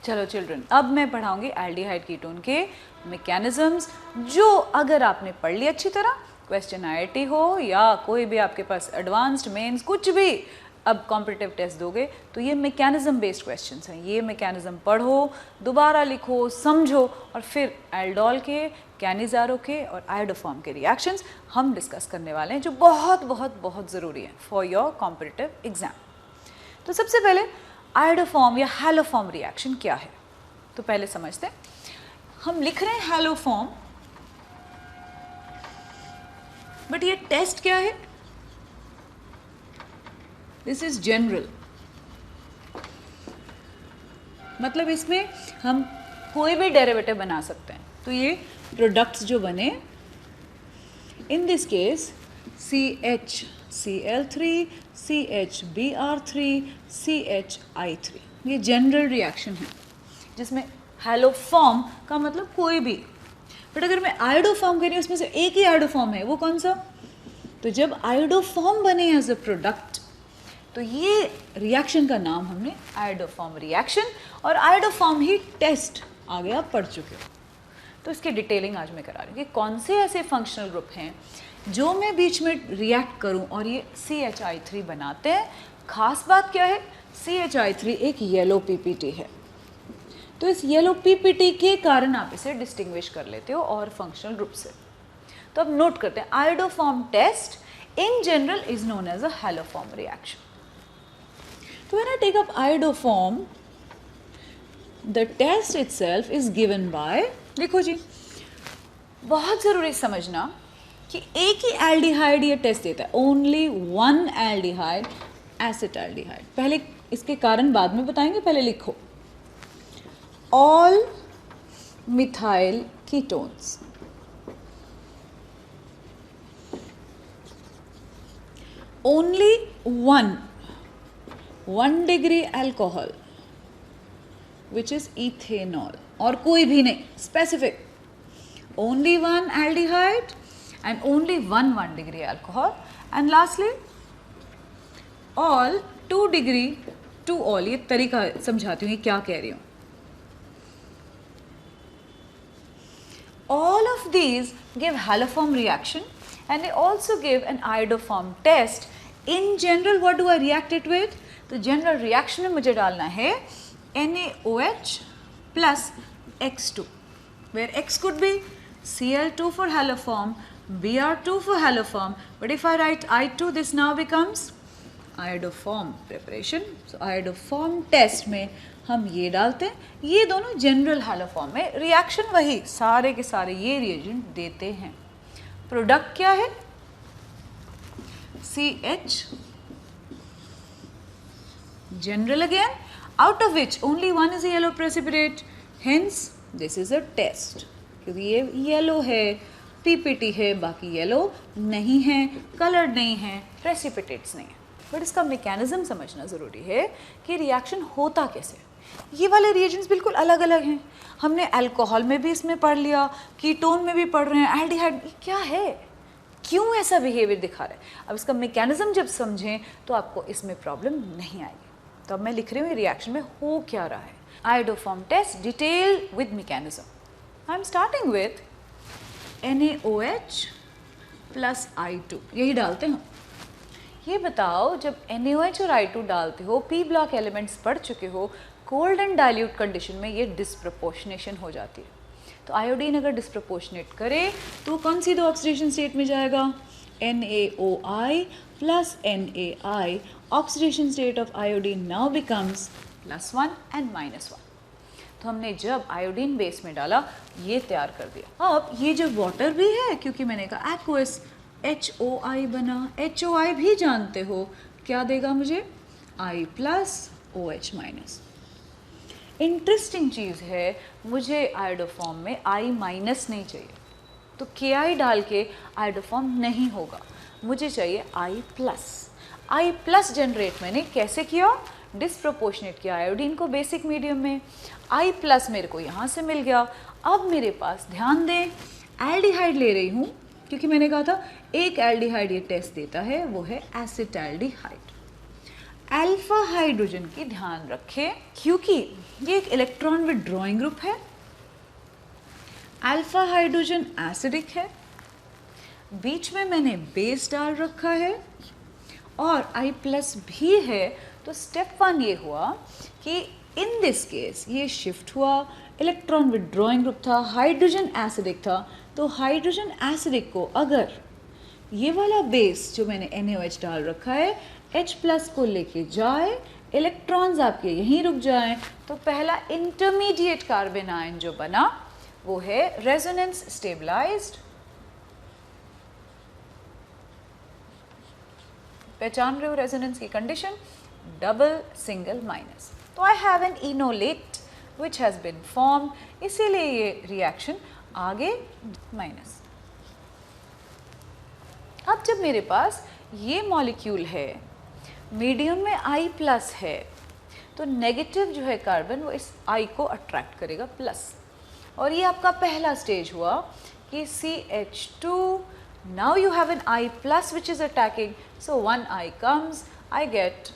चलो चिल्ड्रन, अब मैं पढ़ाऊंगी एल्डिहाइड कीटोन के मैकेनिज्म्स, जो अगर आपने पढ़ लिया अच्छी तरह, क्वेश्चन आईआईटी हो या कोई भी आपके पास एडवांस्ड मेंस कुछ भी अब कॉम्पिटिटिव टेस्ट दोगे तो ये मैकेनिज्म बेस्ड क्वेश्चंस हैं। ये मैकेनिज्म पढ़ो, दोबारा लिखो, समझो और फिर एल्डोल के, कैनिज़ारो के और आयोडोफॉर्म के रिएक्शंस हम डिस्कस करने वाले हैं, जो बहुत बहुत बहुत ज़रूरी है फॉर योर कॉम्पिटिटिव एग्जाम। तो सबसे पहले आयोडोफॉर्म या हैलोफॉर्म रिएक्शन क्या है, तो पहले समझते हैं। हम लिख रहे हैं हैलोफॉर्म, बट ये टेस्ट क्या है? दिस इज जनरल, मतलब इसमें हम कोई भी डेरिवेटिव बना सकते हैं। तो ये प्रोडक्ट्स जो बने, in this case CHCl3, CHBr3, CHI3, ये जनरल रिएक्शन है जिसमें हैलोफॉर्म का मतलब कोई भी। बट अगर मैं आयोडोफॉर्म कह रही हूँ, उसमें से एक ही आयोडोफॉर्म है, वो कौन सा? तो जब आयोडोफॉर्म बने एज अ प्रोडक्ट तो ये रिएक्शन का नाम हमने आयोडोफॉर्म रिएक्शन, और आयोडोफॉर्म ही टेस्ट आगे आप पढ़ चुके हो। तो इसकी डिटेलिंग आज मैं करा रही हूँ कि कौन से ऐसे फंक्शनल ग्रुप हैं जो मैं बीच में रिएक्ट करूं और ये CHI3 बनाते हैं। खास बात क्या है, CHI3 एक येलो पीपीटी है, तो इस येलो पीपीटी के कारण आप इसे डिस्टिंग्विश कर लेते हो और फंक्शनल ग्रुप से। तो अब नोट करते हैं, iodoform test in general is known as a haloform reaction. तो when I take up iodoform, the test itself is given by, देखो जी, बहुत ज़रूरी समझना कि एक ही एल्डिहाइड ये टेस्ट देता है, ओनली वन एल्डिहाइड, एसिटाल्डिहाइड। पहले इसके कारण बाद में बताएंगे, पहले लिखो all methyl ketones only 1 degree alcohol which is ethanol, और कोई भी नहीं, specific, only one aldehyde and only one degree alcohol, and lastly all 2 degree to all। ये तरीका समझाती हूँ ये क्या कह रही हूँ। All of these give haloform reaction and they also give an iodoform test. In general what do I react it with? तो general reaction में मुझे डालना है NaOH plus X2, where X could be Cl2 for haloform, Br2 for haloform, but if I write I2, this now becomes iodoform preparation. So iodoform test में हम ये डालते हैं, ये दोनों जनरल हैलोफॉर्म में रिएक्शन वही सारे के सारे ये रिएजेंट देते हैं। प्रोडक्ट क्या है? CH general again, out of which only one is a yellow precipitate, hence this is a test। क्योंकि ये येलो है, पीपीटी है, बाकी येलो नहीं है, कलर्ड नहीं है, प्रेसिपिटेट्स नहीं है। बट इसका मैकेनिज्म समझना ज़रूरी है कि रिएक्शन होता कैसे। ये वाले रिएजेंट्स बिल्कुल अलग अलग हैं। हमने अल्कोहल में भी इसमें पढ़ लिया, कीटोन में भी पढ़ रहे हैं, एल्डिहाइड, ये क्या है, क्यों ऐसा बिहेवियर दिखा रहा है। अब इसका मैकेनिज्म जब समझें तो आपको इसमें प्रॉब्लम नहीं आएगी। तो अब मैं लिख रही हूँ रिएक्शन में हो क्या रहा है। Iodoform test detail with mechanism. I am starting with NaOH plus I2, यही डालते हैं। ये बताओ, जब NaOH और I2 डालते हो, P ब्लॉक एलिमेंट्स पढ़ चुके हो, कोल्ड एंड डाइल्यूट कंडीशन में ये डिस्प्रपोर्शनेशन हो जाती है। तो आयोडीन अगर डिस्प्रपोर्शनेट करे तो कौन सी दो ऑक्सीडेशन स्टेट में जाएगा? NaOI plus NaI। Oxidation state of iodine now becomes +1 and -1। तो हमने जब आयोडीन बेस में डाला, ये तैयार कर दिया। अब ये जो वाटर भी है, क्योंकि मैंने कहा एक्वस, HOI बना, HOI भी जानते हो क्या देगा मुझे? I plus OH minus. Interesting चीज़ है, मुझे आयोडोफॉर्म में I माइनस नहीं चाहिए, तो KI डाल के आयोडोफॉर्म नहीं होगा, मुझे चाहिए I plus. I plus generate मैंने कैसे किया? डिस्प्रपोर्शनेट किया आयोडीन को बेसिक मीडियम में, I प्लस मेरे को यहाँ से मिल गया। अब मेरे पास, ध्यान दें, एल्डिहाइड ले रही हूँ, क्योंकि मैंने कहा था एक एल्डिहाइड ये टेस्ट देता है, वो है एसिटाल्डिहाइड। अल्फा हाइड्रोजन की ध्यान रखें, क्योंकि ये एक इलेक्ट्रॉन विथड्रॉइंग ग्रुप है, अल्फा हाइड्रोजन एसिडिक है, बीच में मैंने बेस डाल रखा है और I+ भी है। तो स्टेप 1 ये हुआ कि इन दिस केस ये शिफ्ट हुआ, इलेक्ट्रॉन विथड्रॉइंग ग्रुप था, हाइड्रोजन एसिडिक था, तो हाइड्रोजन एसिडिक को अगर ये वाला बेस जो मैंने NaOH डाल रखा है H+ को लेके जाए, इलेक्ट्रॉन्स आपके यहीं रुक जाएं, तो पहला इंटरमीडिएट कार्बन आयन जो बना वो है रेजोनेंस स्टेबलाइज्ड। पहचान रहे हो रेजोनेंस की कंडीशन, डबल सिंगल माइनस। तो I have an enolate which has been formed, इसीलिए ये रिएक्शन आगे माइनस। अब जब मेरे पास ये मॉलिक्यूल है, मीडियम में I+ है, तो नेगेटिव जो है कार्बन वो इस I को अट्रैक्ट करेगा प्लस, और ये आपका पहला स्टेज हुआ कि CH2, now you have an I+ which is attacking, so one I comes, I get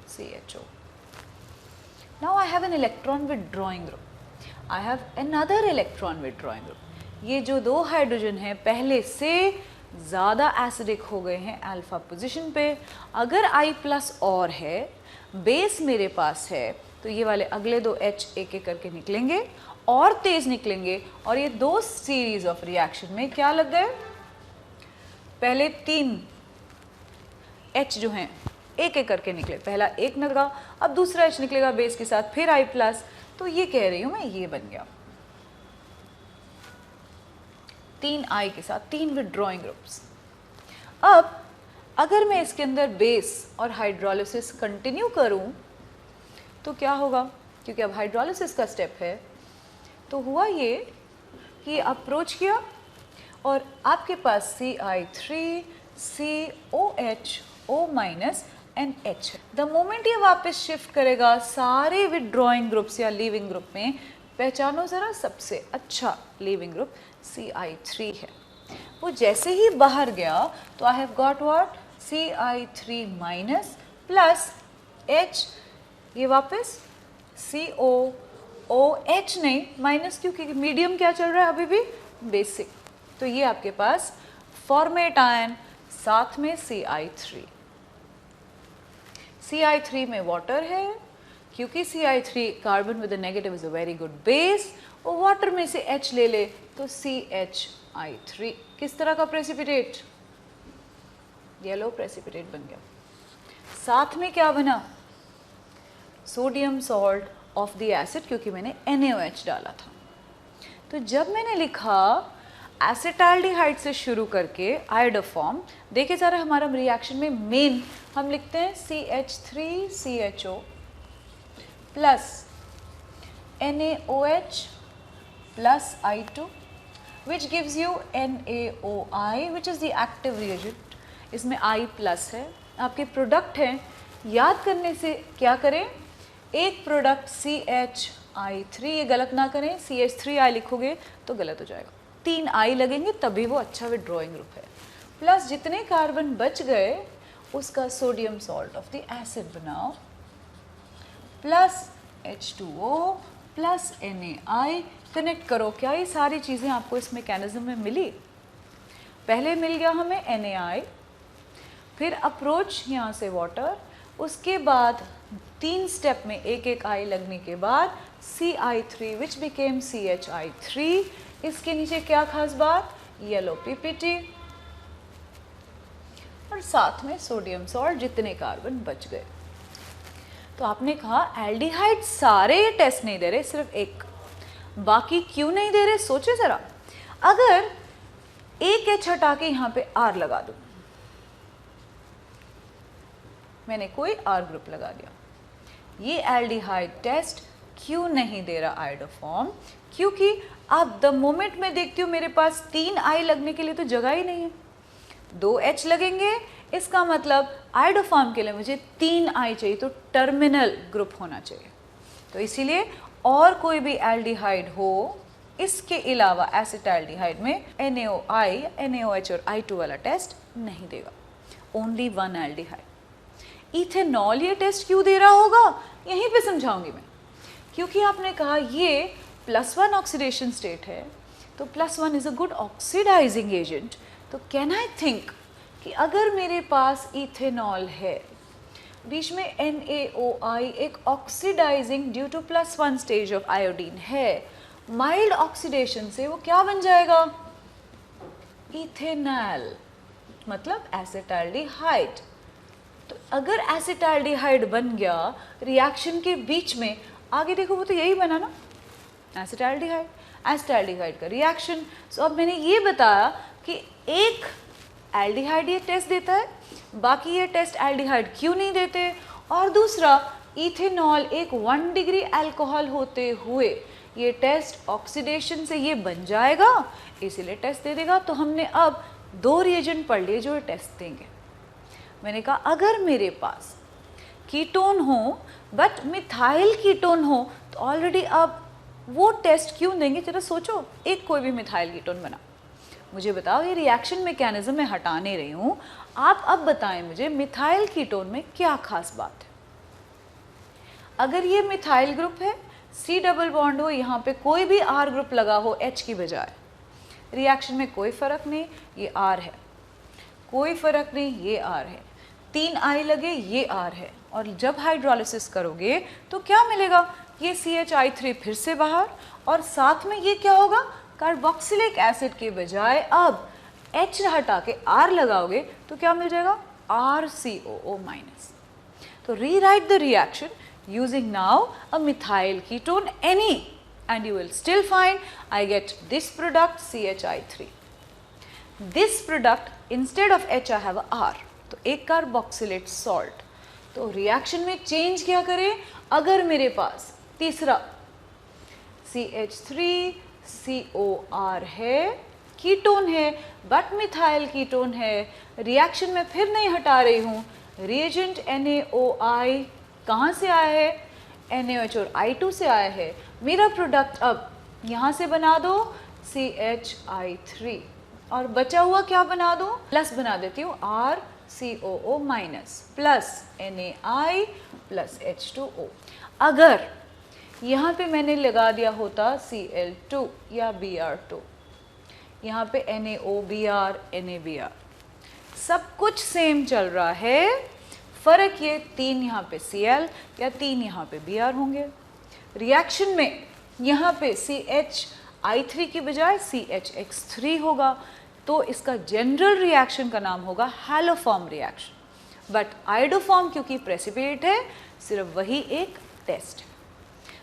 CHO. Now I have an electron withdrawing group, I have another electron withdrawing group. ये जो दो hydrogen हैं पहले से ज़्यादा acidic हो गए हैं अल्फा पोजीशन पे, अगर I+ और है, बेस मेरे पास है, तो ये वाले अगले दो H एक एक करके निकलेंगे और तेज निकलेंगे, और ये दो सीरीज ऑफ रिएक्शन में क्या लग गए, पहले 3 H जो हैं एक एक करके निकले, पहला एक निकला, अब दूसरा H निकलेगा बेस के साथ, फिर I+, तो ये कह रही हूं मैं, ये बन गया 3 I के साथ 3 विथड्रॉइंग ग्रुप्स। अब अगर मैं इसके अंदर बेस और हाइड्रोलिसिस कंटिन्यू करूं तो क्या होगा, क्योंकि अब हाइड्रोलिसिस का स्टेप है, तो हुआ ये कि अप्रोच किया और आपके पास CI3, COH, O- and H। The moment ये वापस शिफ्ट करेगा सारे विथड्रॉइंग ग्रुप्स या लीविंग ग्रुप में, पहचानो ज़रा सबसे अच्छा लीविंग ग्रुप CI3 है। वो जैसे ही बाहर गया तो I have got what, CI3- plus H, ये वापस COOH नहीं, माइनस, क्योंकि मीडियम क्या चल रहा है अभी भी, बेसिक। तो ये आपके पास फॉर्मेट आयन, साथ में CI3 में वाटर है, क्योंकि CI3 carbon with negative is a very good base, वो वाटर में से H ले ले तो CHI3, किस तरह का प्रेसिपिटेट, येलो प्रेसिपिटेट बन गया। साथ में क्या बना, sodium salt of the acid, क्योंकि मैंने NaOH डाला था। तो जब मैंने लिखा एसिटाल्डिहाइड से शुरू करके आयोडोफॉर्म, देखिए ज़रा हमारा रिएक्शन में मेन हम लिखते हैं CH3CHO plus NaOH plus I2 which gives you NaOI which is the active reagent, इसमें I+ है, आपके प्रोडक्ट हैं, याद करने से क्या करें, एक प्रोडक्ट CHI3, ये गलत ना करें, CH3I लिखोगे तो गलत हो जाएगा, 3 I लगेंगे तभी वो अच्छा विथड्रॉइंग ग्रुप है, प्लस जितने कार्बन बच गए उसका sodium salt of the acid बनाओ, plus H2O plus NaI, connect करो। क्या ये सारी चीज़ें आपको इस मैकेनिज्म में मिली, पहले मिल गया हमें NaI, फिर अप्रोच यहाँ से वाटर, उसके बाद 3 स्टेप में एक एक I लगने के बाद CI3 विच बिकेम CHI3, इसके नीचे क्या खास बात, येलो PPT, और साथ में सोडियम सॉल्ट, जितने कार्बन बच गए। तो आपने कहा एल्डिहाइड सारे ये टेस्ट नहीं दे रहे, सिर्फ एक, बाकी क्यों नहीं दे रहे, सोचे जरा, अगर एक H हटा के यहाँ पे R लगा दूं, मैंने कोई R ग्रुप लगा दिया, ये एल्डिहाइड टेस्ट क्यों नहीं दे रहा आयोडोफॉर्म, क्योंकि अब द मोमेंट मैं देखती हूँ मेरे पास 3 I लगने के लिए तो जगह ही नहीं है, 2 H लगेंगे, इसका मतलब आयोडोफॉर्म के लिए मुझे 3 I चाहिए, तो टर्मिनल ग्रुप होना चाहिए। तो इसीलिए और कोई भी एल्डिहाइड हो इसके अलावा एसिटाल्डिहाइड में NaOI, NaOH और I2 वाला टेस्ट नहीं देगा, ओनली 1 एल्डिहाइड। इथेनॉल ये टेस्ट क्यों दे रहा होगा, यहीं पे समझाऊंगी मैं। क्योंकि आपने कहा ये +1 ऑक्सीडेशन स्टेट है, तो +1 is a good oxidising agent. तो कैन आई थिंक कि अगर मेरे पास इथेनॉल है, बीच में NaOI एक oxidising due to +1 stage of iodine है, माइल्ड ऑक्सीडेशन से वो क्या बन जाएगा, इथेनॉल, मतलब एसिटाल्डिहाइड। तो अगर एसिटाल्डिहाइड बन गया रिएक्शन के बीच में, आगे देखो वो तो यही बना ना, एसिटाल्डिहाइड, एसिटाल्डिहाइड का रिएक्शन। सो अब मैंने ये बताया कि एक एल्डिहाइड ये टेस्ट देता है, बाकी ये टेस्ट एल्डिहाइड क्यों नहीं देते, और दूसरा इथेनॉल एक 1 डिग्री अल्कोहल होते हुए ये टेस्ट ऑक्सीडेशन से ये बन जाएगा, इसीलिए टेस्ट दे देगा। तो हमने अब 2 रिएजेंट पढ़ लिए जो टेस्ट देंगे। मैंने कहा अगर मेरे पास कीटोन हो बट मिथाइल कीटोन हो तो ऑलरेडी अब वो टेस्ट क्यों देंगे, जरा सोचो। एक कोई भी मिथाइल कीटोन बना, मुझे बताओ, ये रिएक्शन मैकेनिज्म मैं हटा नहीं रही हूँ, आप अब बताएं मुझे मिथाइल कीटोन में क्या खास बात है। अगर ये मिथाइल ग्रुप है, C डबल बॉन्ड हो, यहाँ पे कोई भी R ग्रुप लगा हो H की बजाय, रिएक्शन में कोई फ़र्क नहीं, ये R है, कोई फ़र्क नहीं, ये R है, 3 I लगे, ये R है, और जब हाइड्रोलिसिस करोगे तो क्या मिलेगा, ये CHI3 फिर से बाहर, और साथ में ये क्या होगा, कार्बोक्सिलिक एसिड के बजाय अब H हटा के R लगाओगे तो क्या मिल जाएगा, RCOO-। तो rewrite the reaction using now a methyl ketone any and you will still find I get this product CHI3. This product instead of H I have a R, तो एक carboxylate salt. तो reaction में change क्या करें, अगर मेरे पास तीसरा CH3COR है, कीटोन है बट मिथाइल कीटोन है, रिएक्शन में फिर नहीं हटा रही हूँ, रिएजेंट NaOI कहाँ से आया है, NaOH और I2 से आया है, मेरा प्रोडक्ट अब यहाँ से बना दो CHI3, और बचा हुआ क्या बना दो, प्लस बना देती हूँ RCOO- plus NaI plus H2O। अगर यहाँ पे मैंने लगा दिया होता Cl2 या Br2, यहाँ पे NaOBr NaBr, सब कुछ सेम चल रहा है, फ़र्क ये 3 यहाँ पे Cl या 3 यहाँ पे Br होंगे। रिएक्शन में यहाँ पे CHI3 की बजाय CHX3 होगा, तो इसका जनरल रिएक्शन का नाम होगा हैलोफॉर्म रिएक्शन। बट आयोडोफॉर्म क्योंकि प्रेसिपिटेट है, सिर्फ वही एक टेस्ट है।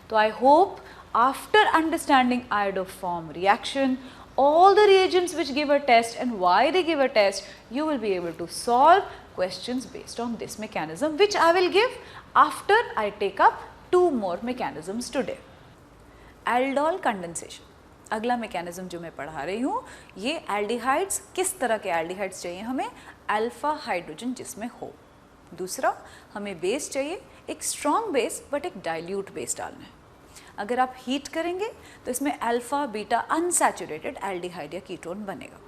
तो I hope after understanding iodoform reaction, all the reagents which give a test and why they give a test, you will be able to solve questions based on this mechanism, which I will give after I take up 2 more mechanisms today. Aldol condensation, अगला mechanism जो मैं पढ़ा रही हूँ, ये aldehydes, किस तरह के aldehydes चाहिए हमें, अल्फा हाइड्रोजन जिसमें हो। दूसरा, हमें बेस चाहिए, एक स्ट्रॉन्ग बेस बट एक डाइल्यूट बेस डालना है। अगर आप हीट करेंगे तो इसमें अल्फा बीटा अनसैचुरेटेड एल्डिहाइड या कीटोन बनेगा।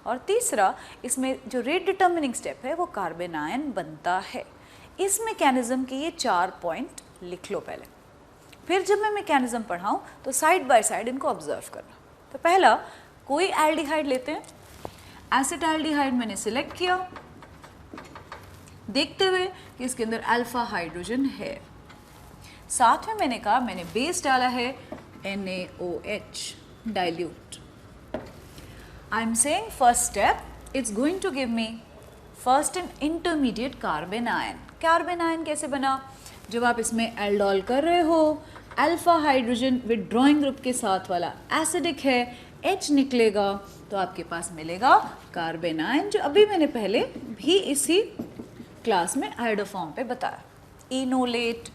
और तीसरा, इसमें जो रेट डिटर्मिनिंग स्टेप है वो कार्बन आयन बनता है। इस मैकेनिज्म के ये 4 पॉइंट लिख लो पहले, फिर जब मैं मैकेनिज्म पढ़ाऊँ तो साइड बाय साइड इनको ऑब्जर्व करना। तो पहला, कोई एल्डिहाइड लेते हैं, एसिटाल्डिहाइड मैंने सिलेक्ट किया, देखते हुए कि इसके अंदर अल्फा हाइड्रोजन है, साथ में मैंने कहा मैंने बेस डाला है NaOH dilute. I am saying first step, it's going to give me first and intermediate carbon ion. Carbon ion कैसे बना, जब आप इसमें एल्डोल कर रहे हो, अल्फा हाइड्रोजन विड्रॉइंग ग्रुप के साथ वाला एसिडिक है, H निकलेगा तो आपके पास मिलेगा कार्बन आयन, जो अभी मैंने पहले भी इसी क्लास में आयोडोफॉर्म पे बताया। Enolate,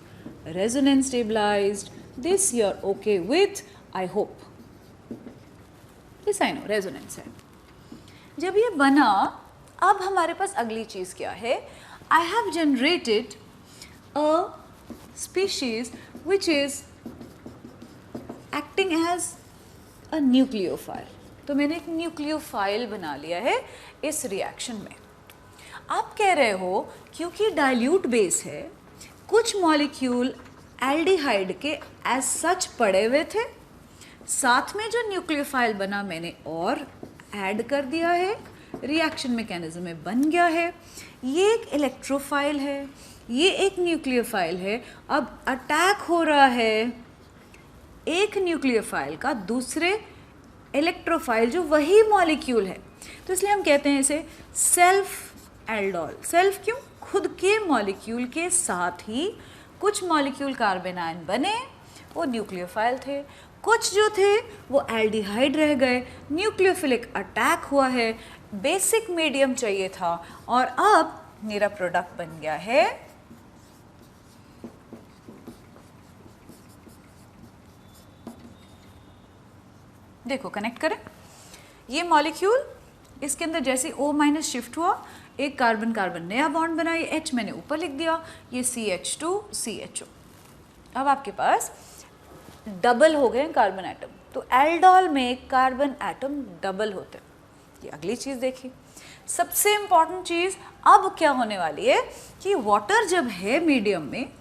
resonance stabilized, this you're okay with, I hope. This I know, resonance है। जब ये बना, अब हमारे पास अगली चीज़ क्या है, I have generated a species which is acting as a nucleophile। तो मैंने एक न्यूक्लियोफाइल बना लिया है इस रिएक्शन में। आप कह रहे हो क्योंकि डाइल्यूट बेस है, कुछ मॉलिक्यूल एल्डिहाइड के एज सच पड़े हुए थे, साथ में जो न्यूक्लियोफाइल बना मैंने और ऐड कर दिया है, रिएक्शन मैकेनिज्म में बन गया है। ये एक इलेक्ट्रोफाइल है, ये एक न्यूक्लियोफाइल है। अब अटैक हो रहा है एक न्यूक्लियोफाइल का दूसरे इलेक्ट्रोफाइल जो वही मॉलिक्यूल है, तो इसलिए हम कहते हैं इसे सेल्फ एल्डोल। सेल्फ क्यों? खुद के मॉलिक्यूल के साथ ही कुछ मॉलिक्यूल कार्बन आयन बने, वो न्यूक्लियोफाइल थे, कुछ जो थे वो एल्डिहाइड रह गए, न्यूक्लियोफिलिक अटैक हुआ है, बेसिक मीडियम चाहिए था और अब मेरा प्रोडक्ट बन गया है देखो कनेक्ट करें ये मॉलिक्यूल, इसके अंदर जैसे O- शिफ्ट हुआ, एक कार्बन कार्बन नया बॉन्ड बना, ये H मैंने ऊपर लिख दिया, ये CH2 CHO। अब आपके पास डबल हो गए कार्बन एटम, तो एल्डोल में कार्बन एटम डबल होते हैं। ये अगली चीज़ देखिए, सबसे इंपॉर्टेंट चीज़ अब क्या होने वाली है कि वाटर जब है मीडियम में,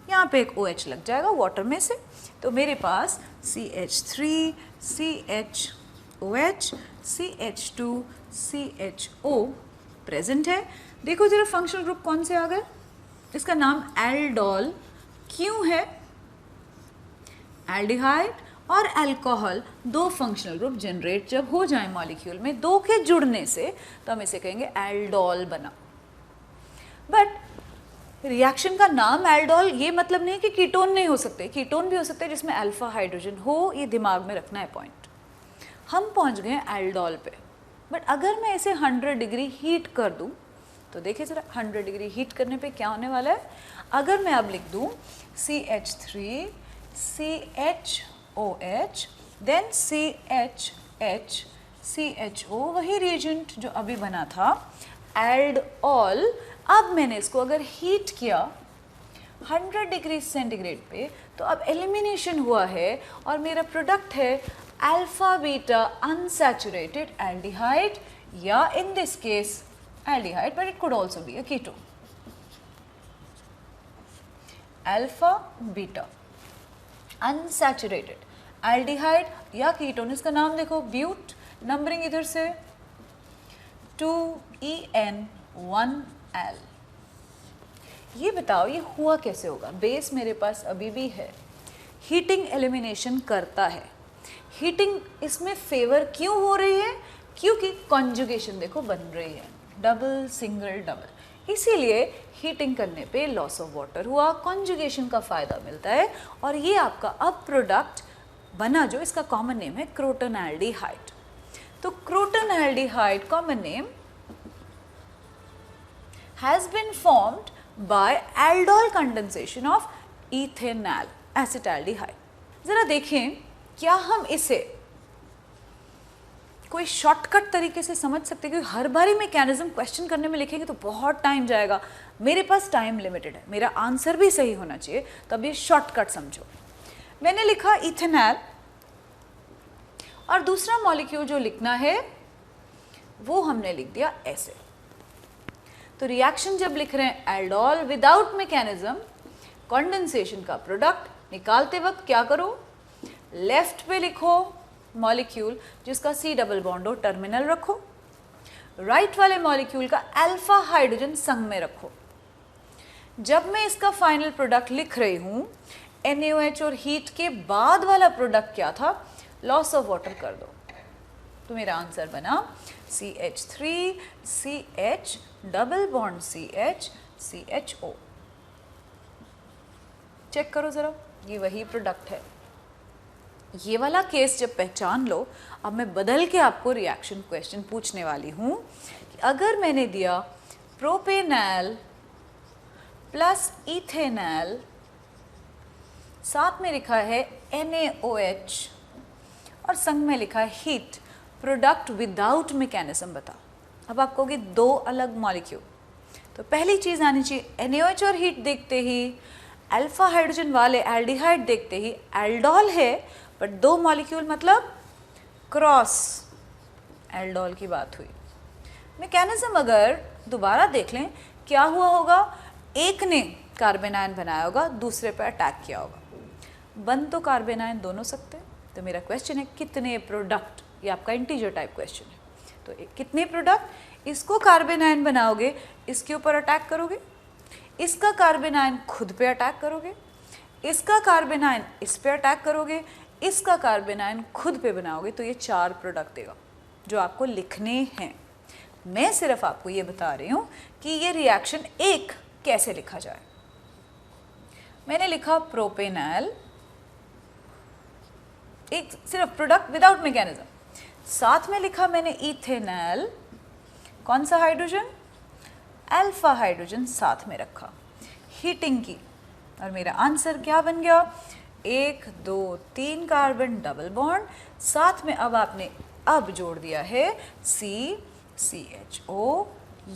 यहाँ पे एक OH लग जाएगा वाटर में से, तो मेरे पास CH3 CHOH CH2 CHO present है। देखो जरा फंक्शनल ग्रुप कौन से आ गए, इसका नाम एल्डोल क्यों है? एल्डिहाइड और अल्कोहल दो फंक्शनल ग्रुप जनरेट जब हो जाए मॉलिक्यूल में, दो के जुड़ने से, तो हम इसे कहेंगे एल्डोल बना। बट रिएक्शन का नाम एल्डोल, ये मतलब नहीं कि कीटोन नहीं हो सकते, कीटोन भी हो सकते हैं जिसमें अल्फा हाइड्रोजन हो, ये दिमाग में रखना है पॉइंट। हम पहुंच गए एल्डोल पे, बट अगर मैं इसे 100 डिग्री हीट कर दूं, तो देखिए जरा 100 डिग्री हीट करने पे क्या होने वाला है। अगर मैं अब लिख दूं CH3 CHOH then CHH CHO, वही रिएजेंट जो अभी बना था एल्डोल। अब मैंने इसको अगर हीट किया 100 डिग्री सेंटीग्रेड पे, तो अब एलिमिनेशन हुआ है और मेरा प्रोडक्ट है अल्फा बीटा अनसैचुरेटेड एल्डिहाइड, या in this case aldehyde, but it could also be a ketone. Alpha beta unsaturated aldehyde या कीटोन, इसका नाम देखो ब्यूट, नंबरिंग इधर से 2En1L। ये बताओ ये हुआ कैसे होगा? बेस मेरे पास अभी भी है, हीटिंग एलिमिनेशन करता है। हीटिंग इसमें फेवर क्यों हो रही है? क्योंकि कॉन्जुगेशन देखो बन रही है, डबल सिंगल डबल, इसीलिए हीटिंग करने पे लॉस ऑफ वाटर हुआ, कॉन्जुगेशन का फ़ायदा मिलता है और ये आपका अब प्रोडक्ट बना जो इसका कॉमन नेम है क्रोटन एल्डिहाइड। तो croton aldehyde common name has been formed by aldol condensation of ethanal acetaldehyde। जरा देखें क्या हम इसे कोई शॉर्टकट तरीके से समझ सकते हैं, क्योंकि हर बारी मैकेनिज्म क्वेश्चन करने में लिखेंगे तो बहुत टाइम जाएगा, मेरे पास टाइम लिमिटेड है, मेरा आंसर भी सही होना चाहिए, तब ये शॉर्टकट समझो। मैंने लिखा इथेनॉल और दूसरा मॉलिक्यूल जो लिखना है वो हमने लिख दिया ऐसे। तो रिएक्शन जब लिख रहे हैं एल्डोल विदाउट मैकेनिज्म, कंडेंसेशन का प्रोडक्ट निकालते वक्त क्या करो, लेफ्ट पे लिखो मॉलिक्यूल जिसका C डबल बॉन्ड हो, टर्मिनल रखो, राइट वाले मॉलिक्यूल का अल्फा हाइड्रोजन संग में रखो। जब मैं इसका फाइनल प्रोडक्ट लिख रही हूँ, NaOH और हीट के बाद वाला प्रोडक्ट क्या था, लॉस ऑफ वाटर कर दो, तो मेरा आंसर बना CH3 CH double bond CH CHO। Check करो जरा, ये वही प्रोडक्ट है। ये वाला केस जब पहचान लो, अब मैं बदल के आपको रिएक्शन क्वेश्चन पूछने वाली हूँ कि अगर मैंने दिया प्रोपेनॉल प्लस इथेनॉल, साथ में लिखा है NaOH और संग में लिखा है हीट, प्रोडक्ट विदाउट मैकेनिज्म बता। अब आप कहोगे दो अलग मॉलिक्यूल, तो पहली चीज़ आनी चाहिए NaOH और हीट देखते ही, अल्फा हाइड्रोजन वाले एल्डिहाइड देखते ही एल्डोल है, बट दो मॉलिक्यूल मतलब क्रॉस एल्डोल की बात हुई। मैकेनिज्म अगर दोबारा देख लें क्या हुआ होगा, एक ने कार्बन आयन बनाया होगा, दूसरे पर अटैक किया होगा। बन तो कार्बन आयन दोनों सकते हैं। तो मेरा क्वेश्चन है कितने प्रोडक्ट, ये आपका इंटीजर टाइप क्वेश्चन है, तो कितने प्रोडक्ट, इसको कार्बन आयन बनाओगे, इसके ऊपर अटैक करोगे, इसका कार्बन आयन खुद पे अटैक करोगे, इसका कार्बन आयन इस पे अटैक करोगे, इसका कार्बन आयन खुद पे बनाओगे, तो ये 4 प्रोडक्ट देगा जो आपको लिखने हैं। मैं सिर्फ आपको ये बता रही हूँ कि ये रिएक्शन एक कैसे लिखा जाए। मैंने लिखा प्रोपेनॉल, एक सिर्फ प्रोडक्ट विदाउट मैकेनिज्म, साथ में लिखा मैंने इथेनॉल, कौन सा हाइड्रोजन, अल्फा हाइड्रोजन साथ में रखा, हीटिंग की, और मेरा आंसर क्या बन गया, 1 2 3 कार्बन डबल बॉन्ड, साथ में अब आपने अब जोड़ दिया है CCHO,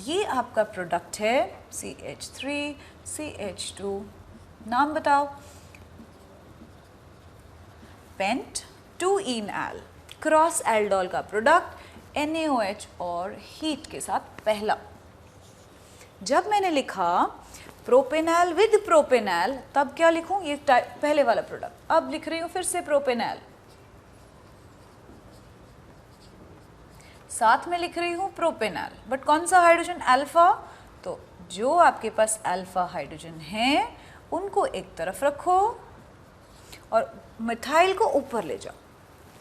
ये आपका प्रोडक्ट है CH3 CH2, नाम बताओ, पेंट 2-enal, क्रॉस एल्डोल का प्रोडक्ट NaOH और हीट के साथ पहला। जब मैंने लिखा प्रोपेनॉल विद प्रोपेनॉल, तब क्या लिखूं, ये पहले वाला प्रोडक्ट, अब लिख रही हूं फिर से प्रोपेनॉल, साथ में लिख रही हूं प्रोपेनॉल, बट कौन सा हाइड्रोजन, अल्फा, तो जो आपके पास अल्फा हाइड्रोजन है उनको एक तरफ रखो और मिथाइल को ऊपर ले जाओ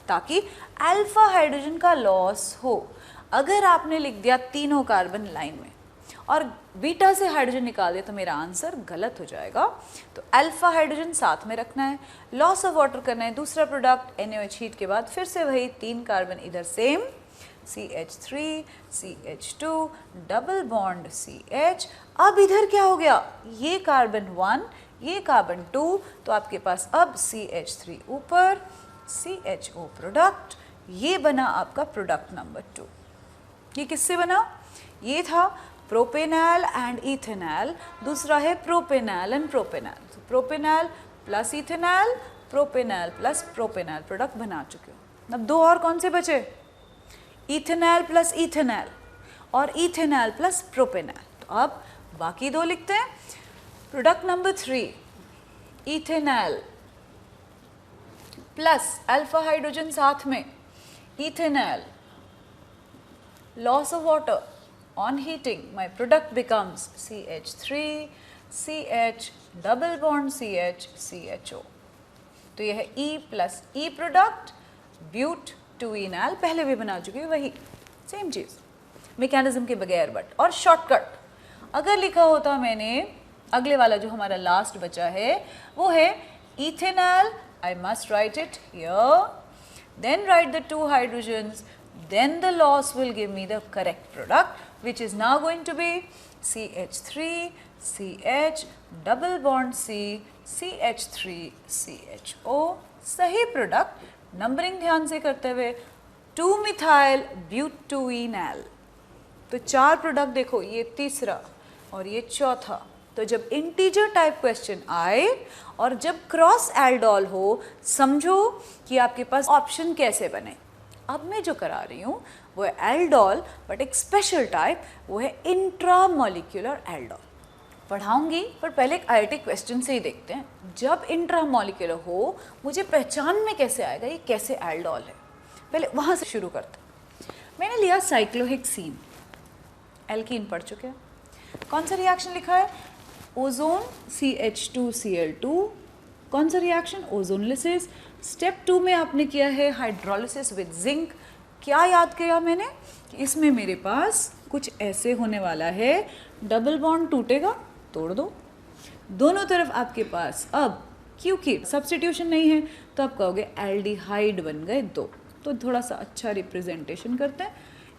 ताकि अल्फा हाइड्रोजन का लॉस हो। अगर आपने लिख दिया तीनों कार्बन लाइन में और बीटा से हाइड्रोजन निकाल दिया तो मेरा आंसर गलत हो जाएगा। तो अल्फा हाइड्रोजन साथ में रखना है, लॉस ऑफ वाटर करना है, दूसरा प्रोडक्ट NaOH हीट के बाद फिर से वही 3 कार्बन इधर same, CH3 CH2 double bond CH। अब इधर क्या हो गया, ये कार्बन 1 ये कार्बन 2, तो आपके पास अब CH3 ऊपर, CHO प्रोडक्ट, ये बना आपका प्रोडक्ट नंबर 2। ये किससे बना, ये था प्रोपेनॉल एंड इथेनॉल, दूसरा है प्रोपेनॉल एंड प्रोपेनॉल, तो propanol plus ethanol, propanol plus propanol product बना चुके हो। अब 2 और कौन से बचे, इथेनॉल प्लस इथेनॉल और इथेनॉल प्लस प्रोपेनॉल, तो अब बाकी 2 लिखते हैं। Product number 3 ethanol plus alpha hydrogen साथ में, ethanol, loss of water on heating, my product becomes CH3 CH double bond CH CHO। तो यह है E plus E product, but 2-enal, पहले भी बना चुकी है वही सेम चीज़ मैकेनिज्म के बगैर, बट और शॉर्टकट अगर लिखा होता मैंने, अगले वाला जो हमारा लास्ट बचा है वो है ethanol, I must write it here, then write the 2 hydrogens, then the loss will give me the correct product, which is now going to be CH3 CH double bond C CH3 CHO। सही product numbering ध्यान से करते हुए 2 methyl ब्यूट 2-enal, तो 4 product देखो, ये तीसरा और ये चौथा। तो जब इंटीजर टाइप क्वेश्चन आए और जब क्रॉस एल्डोल हो, समझो कि आपके पास ऑप्शन कैसे बने। अब मैं जो करा रही हूँ वो है एल्डोल, बट एक स्पेशल टाइप, वो है इंट्रामॉलिक्यूलर एल्डोल। पढ़ाऊंगी पर पहले एक IIT क्वेश्चन से ही देखते हैं। जब इंट्रामॉलिक्यूलर हो मुझे पहचान में कैसे आएगा ये कैसे एल्डोल है, पहले वहाँ से शुरू करते हैं। मैंने लिया साइक्लोहेक्सीन, एल्कीन पढ़ चुके हैं, कौन सा रिएक्शन लिखा है, ओजोन CH2Cl2, कौन सा रिएक्शन, ओजोनलिसिस। स्टेप 2 में आपने किया है हाइड्रोलिसिस विद जिंक। क्या याद किया मैंने कि इसमें मेरे पास कुछ ऐसे होने वाला है, डबल बॉन्ड टूटेगा, तोड़ दो, दोनों तरफ आपके पास, अब क्योंकि सब्स्टिट्यूशन नहीं है तो आप कहोगे एल्डिहाइड बन गए 2, तो थोड़ा सा अच्छा रिप्रेजेंटेशन करते हैं।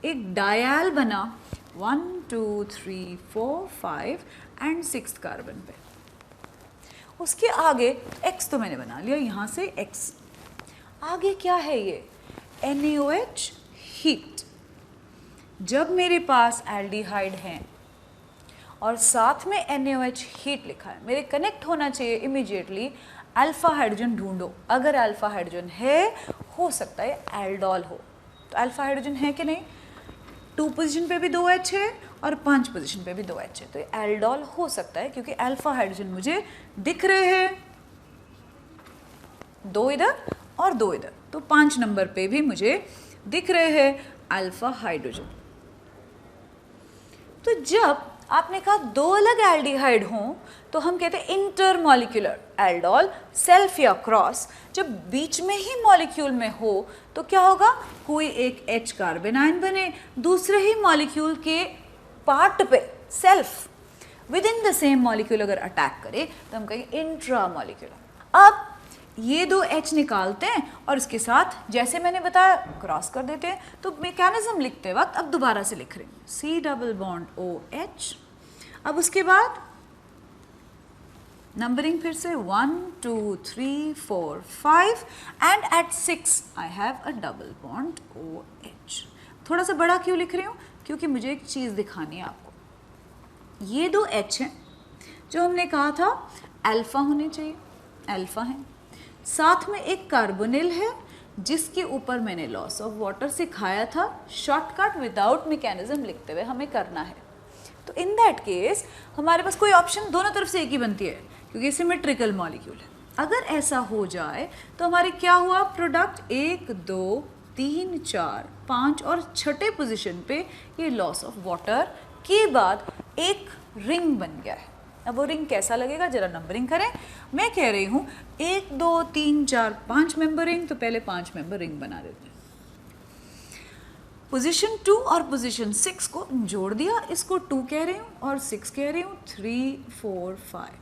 एक डायल बना 1 2 3 4 5 एंड 6 कार्बन पे, उसके आगे X तो मैंने बना लिया, यहाँ से X आगे क्या है, ये NaOH हीट। जब मेरे पास एल्डिहाइड हैं और साथ में NaOH हीट लिखा है, मेरे कनेक्ट होना चाहिए इमीडिएटटली अल्फा हाइड्रोजन ढूंढो। अगर अल्फा हाइड्रोजन है, हो सकता है एल्डोल हो, तो अल्फा हाइड्रोजन है कि नहीं, 2 पोजीशन पे भी 2 H है और 5 पोजीशन पे भी 2 H है, तो एल्डोल हो सकता है क्योंकि अल्फा हाइड्रोजन मुझे दिख रहे हैं, 2 इधर और 2 इधर, तो 5 नंबर पे भी मुझे दिख रहे हैं अल्फा हाइड्रोजन। तो जब आपने कहा 2 अलग एल्डिहाइड हों तो हम कहते हैं इंटरमॉलिक्यूलर एल्डोल, सेल्फ या क्रॉस। जब बीच में ही मॉलिक्यूल में हो तो क्या होगा, कोई एक H कार्बन आयन बने, दूसरे ही मॉलिक्यूल के पार्ट पे self with in the same molecule अगर अटैक करे तो हम कहेंगे इंट्रामॉलिक्यूलर। अब ये 2 H निकालते हैं और इसके साथ जैसे मैंने बताया क्रॉस कर देते हैं, तो मैकेनिज्म लिखते वक्त अब दोबारा से लिख रहे हैं C डबल बॉन्ड OH। अब उसके बाद नंबरिंग फिर से 1 2 3 4 5 and at 6 I have a double bond OH। थोड़ा सा बड़ा क्यों लिख रही हूँ, क्योंकि मुझे एक चीज़ दिखानी है आपको। ये 2 H हैं जो हमने कहा था अल्फा होने चाहिए, अल्फा है, साथ में एक कार्बोनिल है जिसके ऊपर मैंने लॉस ऑफ वाटर सिखाया था, शॉर्टकट विदाउट मैकेनिज्म लिखते हुए हमें करना है। तो इन दैट केस हमारे पास कोई ऑप्शन दोनों तरफ से एक ही बनती है क्योंकि सिमेट्रिकल मॉलिक्यूल है। अगर ऐसा हो जाए तो हमारे क्या हुआ, प्रोडक्ट 1 2 3 4 5 और छठे पोजीशन पे ये लॉस ऑफ वाटर के बाद एक रिंग बन गया है। अब वो रिंग कैसा लगेगा जरा नंबरिंग करें। मैं कह रही हूँ 1 2 3 4 5 मेंबर रिंग, तो पहले 5 मेंबर रिंग बना देते हैं। पोजीशन 2 और पोजीशन 6 को जोड़ दिया, इसको 2 कह रही हूँ और 6 कह रही हूँ, 3 4 5।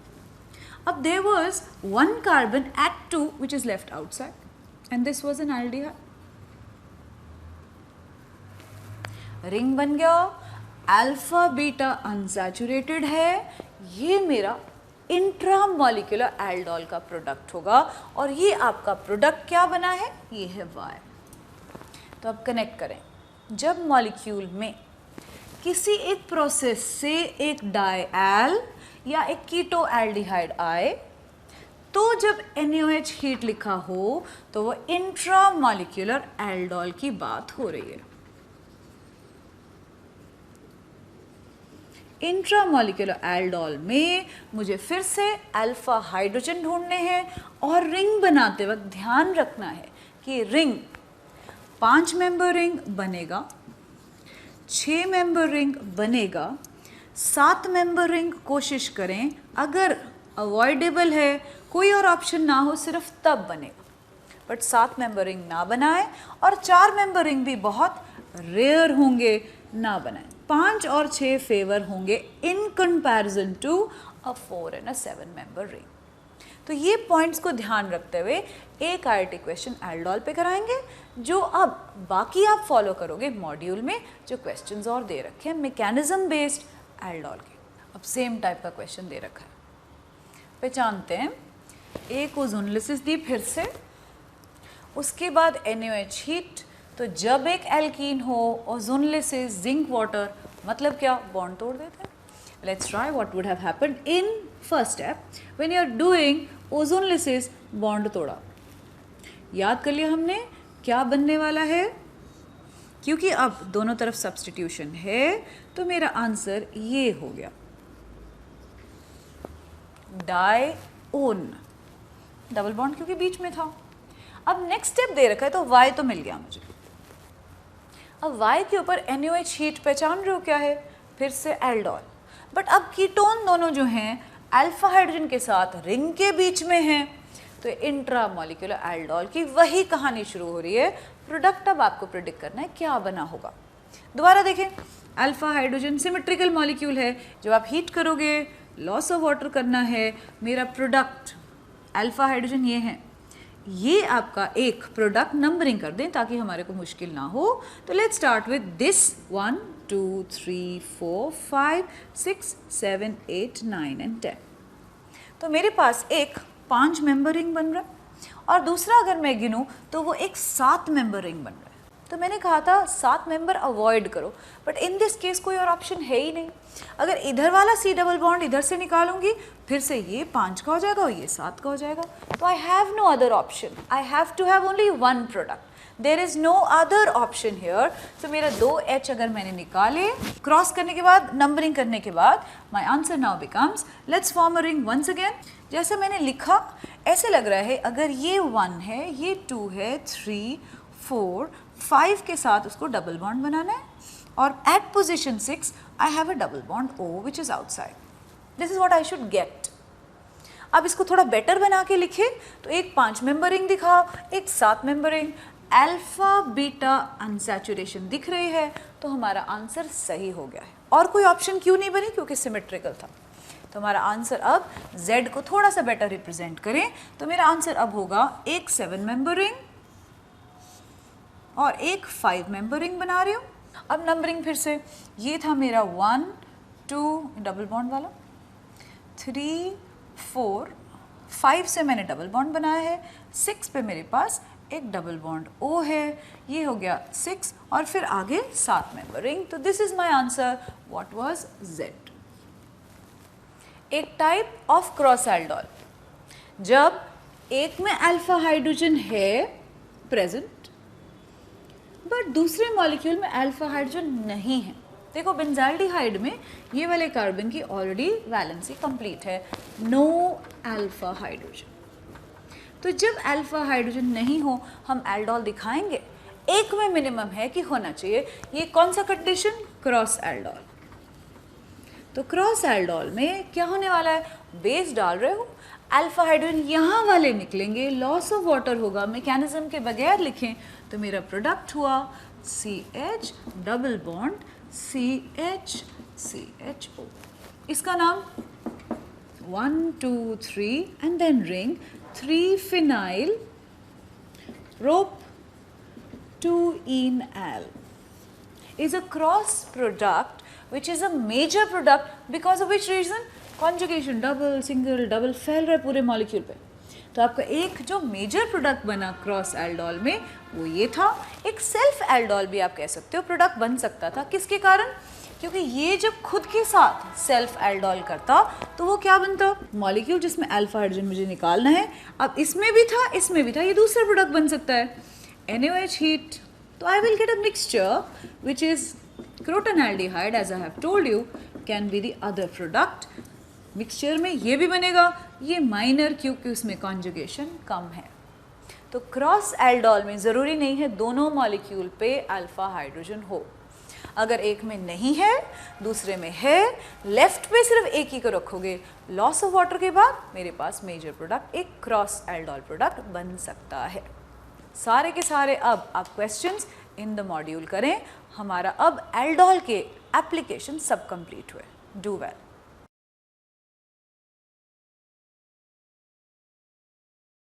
अब there was one carbon at 2 which is left outside and this was an aldehyde। Ring बन गया, अल्फा बीटा अनसैचुरेटेड है, ये मेरा इंट्रामॉलिक्यूलर एल्डोल का प्रोडक्ट होगा और ये आपका प्रोडक्ट क्या बना है, ये है Y। तो अब कनेक्ट करें, जब मॉलिक्यूल में किसी एक प्रोसेस से एक डायएल या एक कीटो एल्डिहाइड आए तो जब NaOH हीट लिखा हो तो वो इंट्रामॉलिक्यूलर एल्डोल की बात हो रही है। इंट्रामॉलिक्यूलर एल्डोल में मुझे फिर से अल्फा हाइड्रोजन ढूंढने हैं और रिंग बनाते वक्त ध्यान रखना है कि रिंग 5 मेंबर रिंग बनेगा, 6 मेंबर रिंग बनेगा, 7 मेंबर रिंग कोशिश करें, अगर अवॉइडेबल है कोई और ऑप्शन ना हो सिर्फ तब बनेगा, बट 7 मेंबर रिंग ना बनाएं और 4 मेंबर रिंग भी बहुत रेयर होंगे, ना बनाएं। 5 और 6 फेवर होंगे in comparison to a 4 and a 7 member ring. तो ये पॉइंट्स को ध्यान रखते हुए एक IIT क्वेश्चन एल्डोल पे कराएंगे, जो अब बाकी आप फॉलो करोगे मॉड्यूल में जो क्वेश्चंस और दे रखे हैं मैकेनिज्म बेस्ड एल्डोल के। अब सेम टाइप का क्वेश्चन दे रखा है, पहचानते हैं। एक ओजोनलिसिस दी फिर से, उसके बाद NaOH हीट। तो जब एक एल्कीन हो, ओजोनलिसिस, जिंक वाटर, मतलब क्या, बॉन्ड तोड़ देते हैं। Let's try what would have happened in first step when you are doing ozonolysis, bond तोड़ा। याद कर लिया हमने क्या बनने वाला है, क्योंकि अब दोनों तरफ सब्स्टिट्यूशन है तो मेरा आंसर ये हो गया, डाइओन, डबल बॉन्ड क्योंकि बीच में था। अब नेक्स्ट स्टेप दे रखा है तो Y तो मिल गया मुझे। अब Y के ऊपर NaOH हीट पहचान रहे हो क्या है, फिर से एल्डोल, बट अब कीटोन दोनों जो हैं अल्फा हाइड्रोजन के साथ रिंग के बीच में हैं, तो इंट्रामॉलिक्यूलर एल्डोल की वही कहानी शुरू हो रही है। प्रोडक्ट अब आपको प्रेडिक्ट करना है क्या बना होगा। दोबारा देखें, अल्फा हाइड्रोजन सिमेट्रिकल मॉलिक्यूल है, जब आप हीट करोगे लॉस ऑफ वाटर करना है, मेरा प्रोडक्ट अल्फा हाइड्रोजन ये है, ये आपका एक प्रोडक्ट नंबरिंग कर दें ताकि हमारे को मुश्किल ना हो। तो let's start with this 1 2 3 4 5 6 7 8 9 and 10। तो मेरे पास एक 5 मेंबर रिंग बन रहा है और दूसरा अगर मैं गिनूं तो वो एक 7 मेंबर रिंग बन रहा है। तो मैंने कहा था 7 मेंबर अवॉइड करो, बट इन दिस केस कोई और ऑप्शन है ही नहीं। अगर इधर वाला C डबल बॉन्ड इधर से निकालूंगी, फिर से ये 5 का हो जाएगा और ये 7 का हो जाएगा। तो I have no other option, I have to have only one product, there is no other option here. तो मेरा 2H अगर मैंने निकाले, क्रॉस करने के बाद, नंबरिंग करने के बाद, my answer now becomes, let's form a ring once again. जैसे मैंने लिखा ऐसे लग रहा है, अगर ये 1 है, ये 2 है, 3, 4, 5 के साथ उसको डबल बॉन्ड बनाना है, और at position 6 I have a double bond O which is outside. This is what I should get. अब इसको थोड़ा बेटर बना के लिखे तो एक 5 मेंबर रिंग दिखा, एक 7 member ring, alpha beta unsaturation दिख रही है, तो हमारा आंसर सही हो गया है। और कोई ऑप्शन क्यों नहीं बनी? क्योंकि सिमेट्रिकल था। तो हमारा आंसर अब Z को थोड़ा सा बेटर रिप्रेजेंट करें तो मेरा आंसर अब होगा एक 7 मेंबर रिंग और एक 5 मेंबर रिंग बना रही हूँ। अब नंबरिंग फिर से, ये था मेरा 1, 2 डबल बॉन्ड वाला, 3, 4, 5 से मैंने डबल बॉन्ड बनाया है, 6 पे मेरे पास एक डबल बॉन्ड O है, ये हो गया 6 और फिर आगे 7 मेंबर रिंग। तो this is my answer, what was Z। एक टाइप ऑफ क्रॉस एल्डोल, जब एक में अल्फा हाइड्रोजन है प्रेजेंट बट दूसरे मॉलिक्यूल में अल्फा हाइड्रोजन नहीं है। देखो बेंजाल्डिहाइड में ये वाले कार्बन की ऑलरेडी वैलेंसी कंप्लीट है, नो अल्फा हाइड्रोजन। तो जब अल्फा हाइड्रोजन नहीं हो हम एल्डोल दिखाएंगे, एक में मिनिमम है कि होना चाहिए। ये कौन सा कंडीशन? Cross aldol. तो क्रॉस एल्डोल में क्या होने वाला है? बेस डाल रहे हो, अल्फा हाइड्रोजन यहाँ वाले निकलेंगे, लॉस ऑफ वाटर होगा। मैकेनिज्म के बगैर लिखें तो मेरा प्रोडक्ट हुआ CH double bond CH CHO। इसका नाम 1, 2, 3 and then ring 3-phenyl prop 2-enal is a cross product which is a major product because of which reason? Conjugation double, single, double फैल रहा है पूरे मॉलिक्यूल पे। तो आपका एक जो मेजर प्रोडक्ट बना क्रॉस एल्डोल में वो ये था। एक सेल्फ एल्डोल भी आप कह सकते हो प्रोडक्ट बन सकता था, किसके कारण? क्योंकि ये जब खुद के साथ सेल्फ एल्डोल करता तो वो क्या बनता? मॉलिक्यूल जिसमें अल्फा हाइड्रोजन मुझे निकालना है, अब इसमें भी था, इसमें भी था, ये दूसरा प्रोडक्ट बन सकता है NaOH हीट। तो I will get a mixture which is crotonaldehyde, as I have told you, can be the other product। Mixture में ये भी बनेगा, ये माइनर क्योंकि उसमें कॉन्जुगेशन कम है। तो क्रॉस एल्डोल में ज़रूरी नहीं है दोनों मॉलिक्यूल पे अल्फा हाइड्रोजन हो। अगर एक में नहीं है, दूसरे में है, लेफ्ट पे सिर्फ एक ही को रखोगे, लॉस ऑफ वाटर के बाद मेरे पास मेजर प्रोडक्ट एक क्रॉस एल्डोल प्रोडक्ट बन सकता है। सारे के सारे अब आप क्वेश्चंस इन द मॉड्यूल करें। हमारा अब एल्डोल के एप्लीकेशन सब कंप्लीट हुए। Do well.